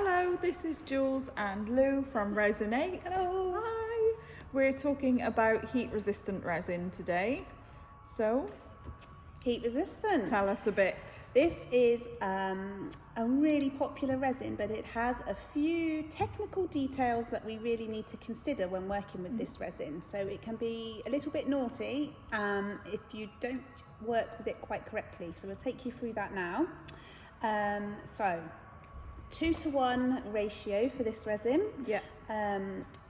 Hello, this is Jules and Lou from Resin 8. Hello. Hi. We're talking about heat resistant resin today. So, Heat resistant. tell us a bit. This is a really popular resin, but it has a few technical details that we really need to consider when working with this resin. So it can be a little bit naughty if you don't work with it quite correctly. So we'll take you through that now. So 2-to-1 ratio for this resin. Yeah.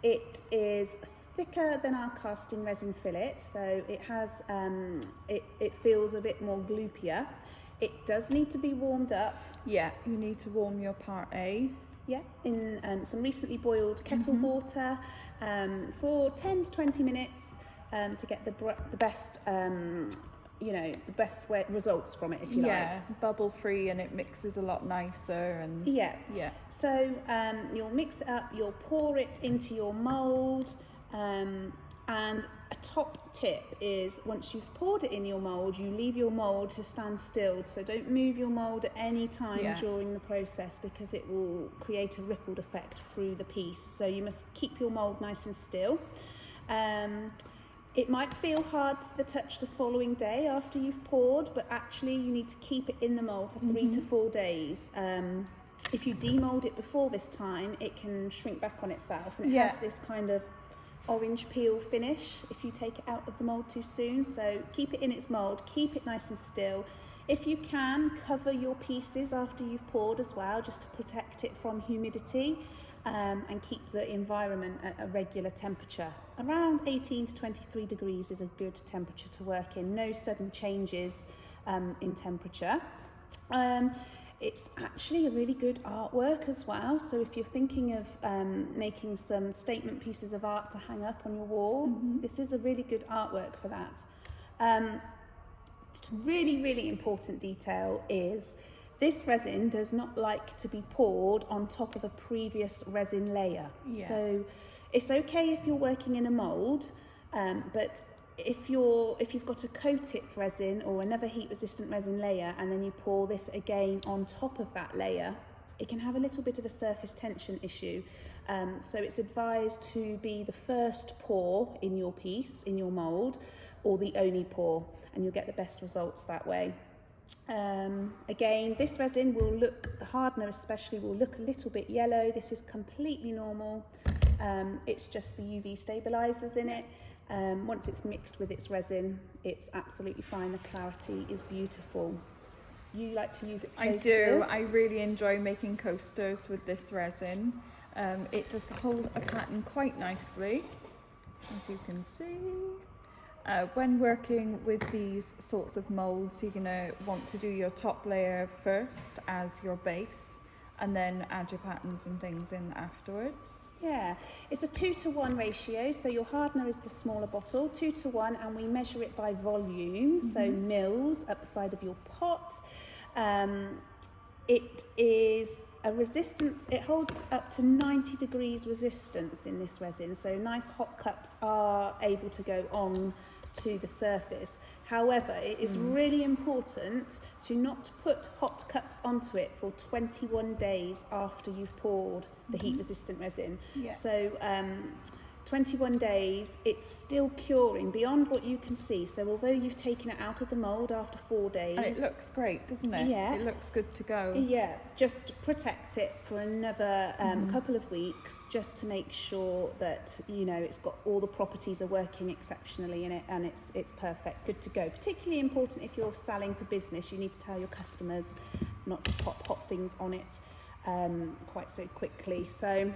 It is thicker than our casting resin fillet, so it has it feels a bit more gloopier. It does need to be warmed up. Yeah, you need to warm your part A. Yeah, in some recently boiled kettle water for 10 to 20 minutes to get the best the best results from it, if you like. Bubble free, and it mixes a lot nicer. And yeah. So you'll mix it up, you'll pour it into your mould, and a top tip is once you've poured it in your mould, you leave your mould to stand still. So don't move your mould at any time during the process, because it will create a rippled effect through the piece. So you must keep your mould nice and still. It might feel hard to the touch the following day after you've poured, but actually you need to keep it in the mould for 3 to 4 days. If you demould it before this time, it can shrink back on itself, and it has this kind of orange peel finish if you take it out of the mould too soon. So keep it in its mould, keep it nice and still. If you can, cover your pieces after you've poured as well, just to protect it from humidity. And keep the environment at a regular temperature. Around 18 to 23 degrees is a good temperature to work in. No sudden changes in temperature. It's actually a really good artwork as well. So if you're thinking of making some statement pieces of art to hang up on your wall, this is a really good artwork for that. Really, really important detail is this resin does not like to be poured on top of a previous resin layer. So it's okay if you're working in a mould, but if you've got a coated resin or another heat resistant resin layer, and then you pour this again on top of that layer, it can have a little bit of a surface tension issue. So it's advised to be the first pour in your piece, in your mould, or the only pour, and you'll get the best results that way. Again, this resin will look, the hardener especially, will look a little bit yellow. This is completely normal. It's just the UV stabilizers in it. Once it's mixed with its resin, it's absolutely fine. The clarity is beautiful. You like to use it for coasters? I do. I really enjoy making coasters with this resin. It does hold a pattern quite nicely, as you can see. When working with these sorts of moulds, you're going to want to do your top layer first as your base, and then add your patterns and things in afterwards. Yeah, it's a 2-to-1 ratio, so your hardener is the smaller bottle, 2-to-1, and we measure it by volume, so mils up the side of your pot. It is a resistance, it holds up to 90 degrees resistance in this resin, so nice hot cups are able to go on to the surface. However, it is really important to not put hot cups onto it for 21 days after you've poured the heat resistant resin. So 21 days, it's still curing beyond what you can see. So although you've taken it out of the mould after 4 days... And it looks great, doesn't it? Yeah. It looks good to go. Yeah, just protect it for another couple of weeks, just to make sure that, you know, it's got all the properties are working exceptionally in it, and it's perfect, good to go. Particularly important if you're selling for business, you need to tell your customers not to pop hot things on it quite so quickly. So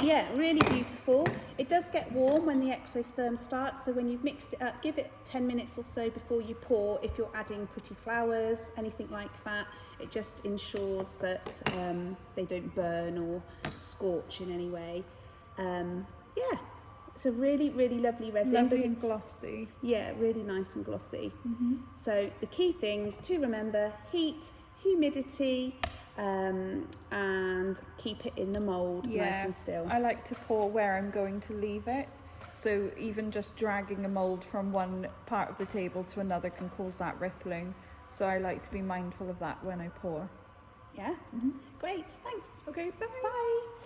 yeah, really beautiful. It does get warm when the exotherm starts, so when you've mixed it up, give it 10 minutes or so before you pour. If you're adding pretty flowers, anything like that, it just ensures that they don't burn or scorch in any way. Yeah, it's a really, really lovely resin. Lovely and glossy. Yeah, really nice and glossy. So the key things to remember: heat, humidity, and keep it in the mould nice and still. I like to pour where I'm going to leave it, so even just dragging a mould from one part of the table to another can cause that rippling, so I like to be mindful of that when I pour. Yeah? Great, thanks. Okay, bye. Bye.